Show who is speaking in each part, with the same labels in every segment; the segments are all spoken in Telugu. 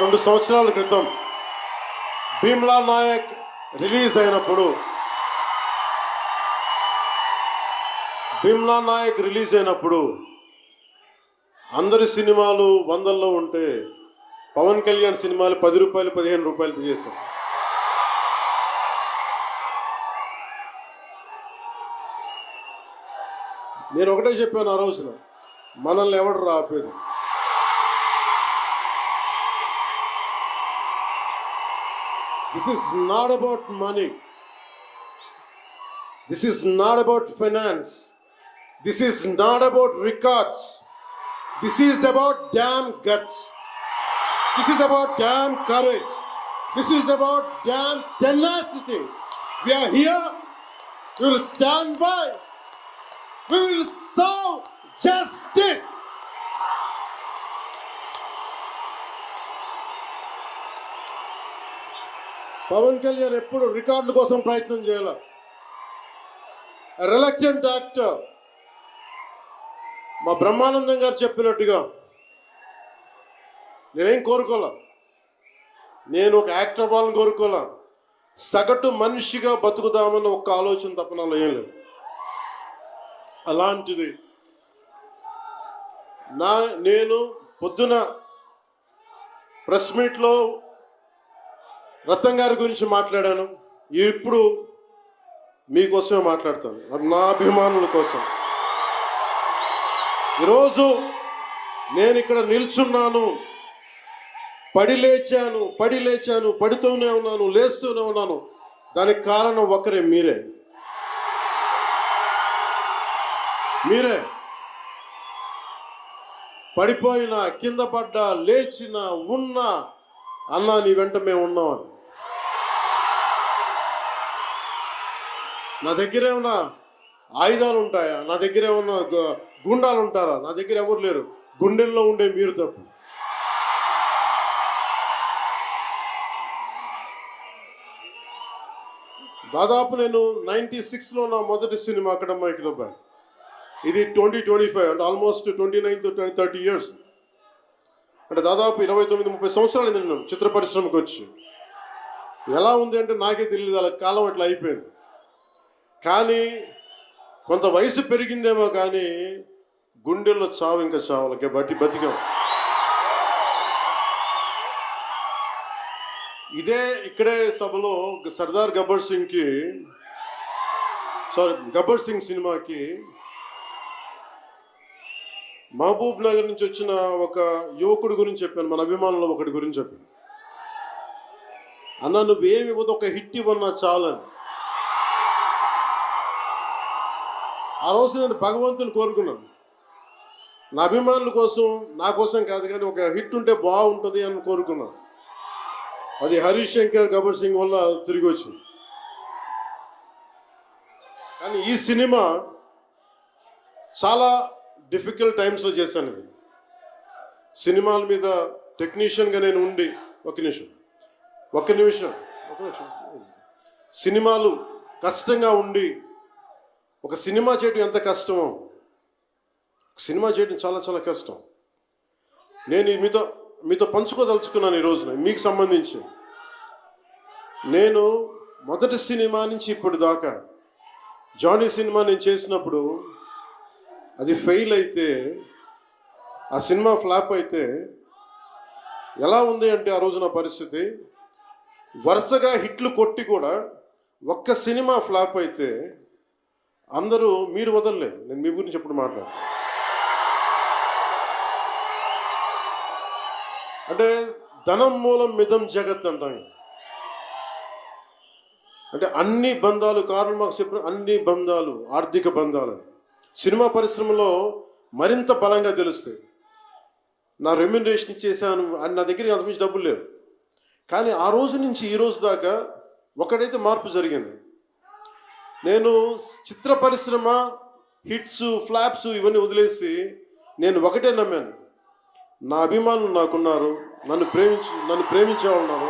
Speaker 1: 2 సంవత్సరాల క్రితం భీమ్లా నాయక్ రిలీజ్ అయినప్పుడు అందరి సినిమాలు వందల్లో ఉంటే పవన్ కళ్యాణ్ సినిమాలు 10 రూపాయలు 15 రూపాయలతో చేశారు. నేను ఒకటే చెప్పాను ఆ రోజున, మనల్ని ఎవడు రాపేది. This is not about money. This is not about finance. This is not about records. This is about damn guts. This is about damn courage. This is about damn tenacity. We are here. We will stand by. We will serve justice. Pawan Kalyan ఎప్పుడు రికార్డుల కోసం ప్రయత్నం చేయాల. Reluctant actor. మా బ్రహ్మానందం గారు చెప్పినట్టుగా నేనేం కోరుకోలే, నేను ఒక యాక్టర్ అవ్వాలని కోరుకోలే, సగటు మనిషిగా బతుకుదామన్న ఒక ఆలోచన తప్ప నాలో ఏం లేదు. అలాంటిది నేను పొద్దున ప్రెస్ మీట్లో రతన్ గారి గురించి మాట్లాడాను. ఇప్పుడు మీకోసమే మాట్లాడతాను, నా అభిమానుల కోసం. ఈరోజు నేను ఇక్కడ నిల్చున్నాను, పడి లేచాను, పడుతూనే ఉన్నాను, లేస్తూనే ఉన్నాను. దానికి కారణం ఒకరే, మీరే. పడిపోయినా, కింద పడ్డా, లేచినా, ఉన్నా, అన్నా నీ వెంట మేము ఉన్నామని. నా దగ్గర ఏమన్నా ఆయుధాలు ఉంటాయా? నా దగ్గర ఏమన్నా గుండాలు ఉంటారా? నా దగ్గర ఎవరు లేరు, గుండెల్లో ఉండే మీరు తప్ప. దాదాపు నేను 96లో నా మొదటి సినిమా అక్కడమ్మాయికి డబ్బా. ఇది 2025, అంటే ఆల్మోస్ట్ 29 to 30 years. అంటే దాదాపు 29-30 సంవత్సరాలు నేను చిత్ర పరిశ్రమకు వచ్చి. ఎలా ఉంది అంటే నాకే తెలియదు, అలా కాలం అట్లా అయిపోయింది. కానీ కొంత వయసు పెరిగిందేమో కానీ గుండెల్లో చావు ఇంకా చావులకే బతికాం. ఇక్కడే సభలో సర్దార్ గబ్బర్ సింగ్ సినిమాకి మహబూబ్ నగర్ నుంచి వచ్చిన ఒక యువకుడి గురించి చెప్పాను, మన అభిమానులు ఒకటి గురించి చెప్పాను. అన్న నువ్వేమి ఇవ్వదు, ఒక హిట్ ఇవ్వన్నా చాలని. ఆ రోజు నేను భగవంతుని కోరుకున్నాను, నా అభిమానుల కోసం, నా కోసం కాదు కానీ ఒక హిట్ ఉంటే బాగుంటుంది అని కోరుకున్నాను. అది హరీష్ శంకర్ గబ్బర్ సింగ్ వల్ల తిరిగి వచ్చింది. కానీ ఈ సినిమా చాలా డిఫికల్ట్ టైమ్స్లో చేశాను. ఇది సినిమాల మీద టెక్నీషియన్గా నేను ఉండి ఒక నిమిషం సినిమాలు కష్టంగా ఉండి, ఒక సినిమా చేయడం ఎంత కష్టమో, సినిమా చేయడం చాలా చాలా కష్టం. నేను మీతో పంచుకోదలుచుకున్నాను ఈ రోజున. మీకు సంబంధించి నేను మొదటి సినిమా నుంచి ఇప్పుడు దాకా జానీ సినిమా నేను చేసినప్పుడు అది ఫెయిల్ అయితే, ఆ సినిమా ఫ్లాప్ అయితే ఎలా ఉంది అంటే ఆ రోజు నా పరిస్థితి, వరుసగా హిట్లు కొట్టి కూడా ఒక్క సినిమా ఫ్లాప్ అయితే అందరూ మీరు వదలలేదు. నేను మీ గురించి ఎప్పుడు మాట్లాడాను అంటే ధనం మూలం మిదం జగత్ అంటాను. అంటే అన్ని బంధాలు, కార్ల్ మార్క్స్ చెప్పిన అన్ని బంధాలు ఆర్థిక బంధాలు సినిమా పరిశ్రమలో మరింత బలంగా తెలుస్తాయి. నా రెమ్యునరేషన్ ఇచ్చేసాను అని నా దగ్గర అంతమించి డబ్బులు లేవు. కానీ ఆ రోజు నుంచి ఈ రోజు దాకా ఒకటైతే మార్పు జరిగింది. నేను చిత్ర పరిశ్రమ హిట్స్, ఫ్లాప్స్ ఇవన్నీ వదిలేసి నేను ఒకటే నమ్మాను, నా అభిమానులు నాకున్నారు, నన్ను ప్రేమించేవాళ్ళు ఉన్నారు.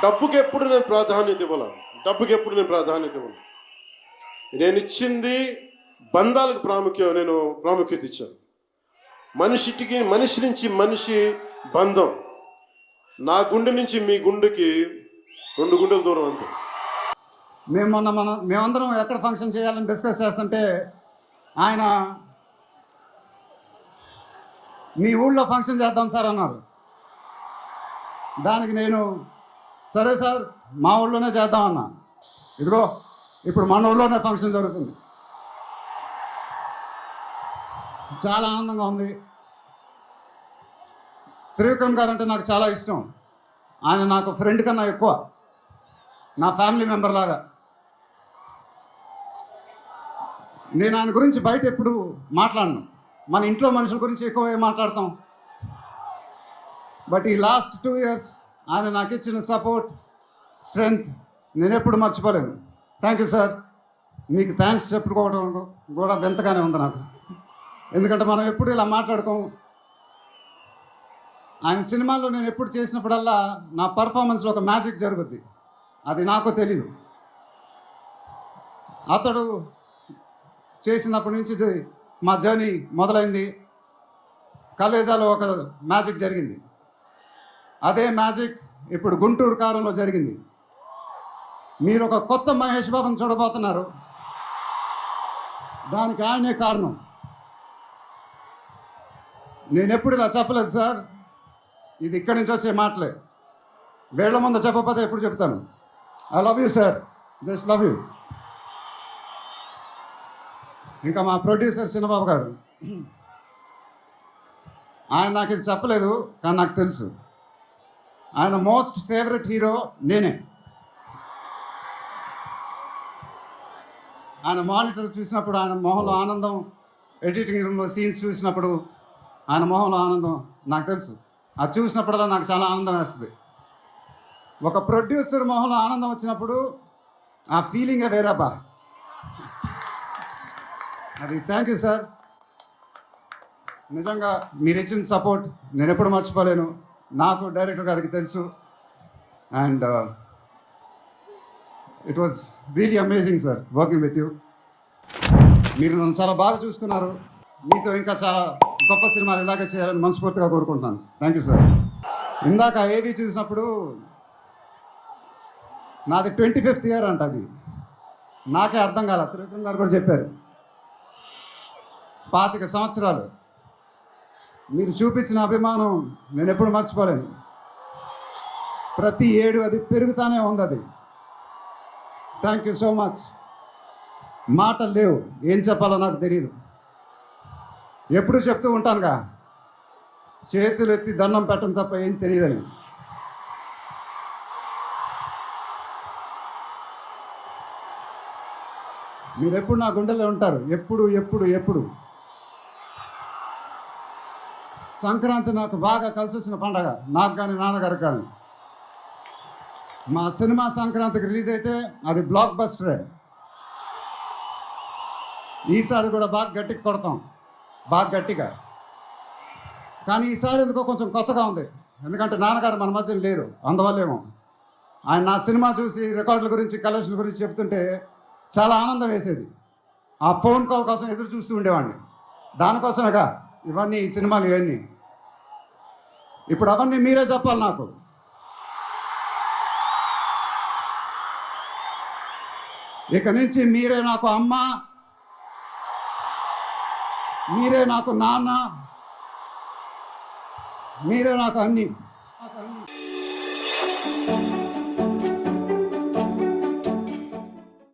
Speaker 1: డబ్బుకి ఎప్పుడు నేను ప్రాధాన్యత ఇవ్వను. నేను ఇచ్చింది బంధాలకు ప్రాముఖ్యత ఇచ్చాను. మనిషి నుంచి మనిషి బంధం, నా గుండె నుంచి మీ గుండెకి 2 గుండెల దూరం అంతే.
Speaker 2: మేమందరం ఎక్కడ ఫంక్షన్ చేయాలని డిస్కస్ చేస్తుంటే ఆయన మీ ఊళ్ళో ఫంక్షన్ చేద్దాం సార్ అన్నారు. దానికి నేను సరే సార్ మా ఊళ్ళోనే చేద్దాం అన్నా. ఇదిగో ఇప్పుడు మన ఊళ్ళోనే ఫంక్షన్ జరుగుతుంది. చాలా ఆనందంగా ఉంది. త్రివిక్రమ్ గారు అంటే నాకు చాలా ఇష్టం. ఆయన నాకు ఫ్రెండ్ కన్నా ఎక్కువ, నా ఫ్యామిలీ మెంబర్ లాగా. నేను ఆయన గురించి బయట ఎప్పుడు మాట్లాడను. మన ఇంట్లో మనుషుల గురించి ఎక్కువ మాట్లాడతాం. బట్ ఈ లాస్ట్ 2 years ఆయన నాకు ఇచ్చిన సపోర్ట్, స్ట్రెంగ్త్ నేను ఎప్పుడు మర్చిపోలేను. Thank you sir. మీకు థ్యాంక్స్ చెప్పుకోవడం కూడా వింతగానే ఉంది నాకు. ఎందుకంటే మనం ఎప్పుడు ఇలా మాట్లాడుకోము. ఆయన సినిమాల్లో నేను ఎప్పుడు చేసినప్పుడల్లా నా పర్ఫార్మెన్స్లో ఒక మ్యాజిక్ జరుగుద్ది. అది నాకు తెలీదు. అతడు చేసినప్పటి నుంచి మా జర్నీ మొదలైంది. కలేజాలో ఒక మ్యాజిక్ జరిగింది. అదే మ్యాజిక్ ఇప్పుడు గుంటూరు కారంలో జరిగింది. మీరు ఒక కొత్త మహేష్ బాబుని చూడబోతున్నారు. దానికి ఆయనే కారణం. నేను ఎప్పుడు ఇలా చెప్పలేదు సార్. ఇది ఇక్కడి నుంచి వచ్చే మాటలే. వేళ్ల ముందు చెప్పకపోతే ఎప్పుడు చెప్తాను. I love you sir, just love you. ఇంకా మా ప్రొడ్యూసర్ చిన్నబాబు గారు, ఆయన నాకు ఇది చెప్పలేదు కానీ నాకు తెలుసు. ఆయన మోస్ట్ ఫేవరెట్ హీరో నేనే. ఆయన మానిటర్ చూసినప్పుడు ఆయన మొహంలో ఆనందం, ఎడిటింగ్ రూమ్లో సీన్స్ చూసినప్పుడు ఆయన మొహంలో ఆనందం నాకు తెలుసు. అది చూసినప్పుడల్లా నాకు చాలా ఆనందం వేస్తుంది. ఒక ప్రొడ్యూసర్ మొహంలో ఆనందం వచ్చినప్పుడు ఆ ఫీలింగే వేరేబా. అది థ్యాంక్ యూ సార్. నిజంగా మీరు ఇచ్చిన సపోర్ట్ నేను ఎప్పుడు మర్చిపోలేను. నాకు డైరెక్టర్ గారికి తెలుసు. And it was really amazing sir working with you. మీరు నన్ను చాలా బాగా చూసుకున్నారు. మీతో ఇంకా చాలా గొప్ప సినిమాలు ఇలాగే చేయాలని మనస్ఫూర్తిగా కోరుకుంటున్నాను. Thank you sir. ఇందాక ఏవి చూసినప్పుడు నాది 25th year అంట. అది నాకే అర్థం కాల. త్రివిక్రమ్ గారు కూడా చెప్పారు 25 సంవత్సరాలు. మీరు చూపించిన అభిమానం నేను ఎప్పుడు మర్చిపోలేను. ప్రతి ఏడు అది పెరుగుతానే ఉంది. అది థ్యాంక్ యూ సో మచ్. మాటలు లేవు, ఏం చెప్పాలో నాకు తెలియదు. ఎప్పుడు చెప్తూ ఉంటానుగా, చేతులు ఎత్తి దండం పెట్టడం తప్ప ఏం తెలియదని. మీరు ఎప్పుడు నా గుండెలో ఉంటారు. ఎప్పుడు ఎప్పుడు ఎప్పుడు. సంక్రాంతి నాకు బాగా కలిసి వచ్చిన పండగ, నాకు కానీ నాన్నగారికి కానీ. మా సినిమా సంక్రాంతికి రిలీజ్ అయితే అది బ్లాక్ బస్టరే. ఈసారి కూడా బాగా గట్టిగా కొడతాం, బాగా గట్టిగా. కానీ ఈసారి ఎందుకో కొంచెం కొత్తగా ఉంది. ఎందుకంటే నాన్నగారు మన మధ్యన లేరు, అందువల్లేమో. ఆయన నా సినిమా చూసి రికార్డుల గురించి, కలెక్షన్ గురించి చెప్తుంటే చాలా ఆనందం వేసేది. ఆ ఫోన్ కాల్ కోసం ఎదురు చూస్తూ ఉండేవాడిని. దానికోసమేగా ఇవన్నీ, ఈ సినిమాలు ఇవన్నీ. ఇప్పుడు అవన్నీ మీరే చెప్పాలి నాకు. ఇక నుంచి మీరే నాకు అమ్మ, మీరే నాకు నాన్న, మీరే నాకు అన్నీ.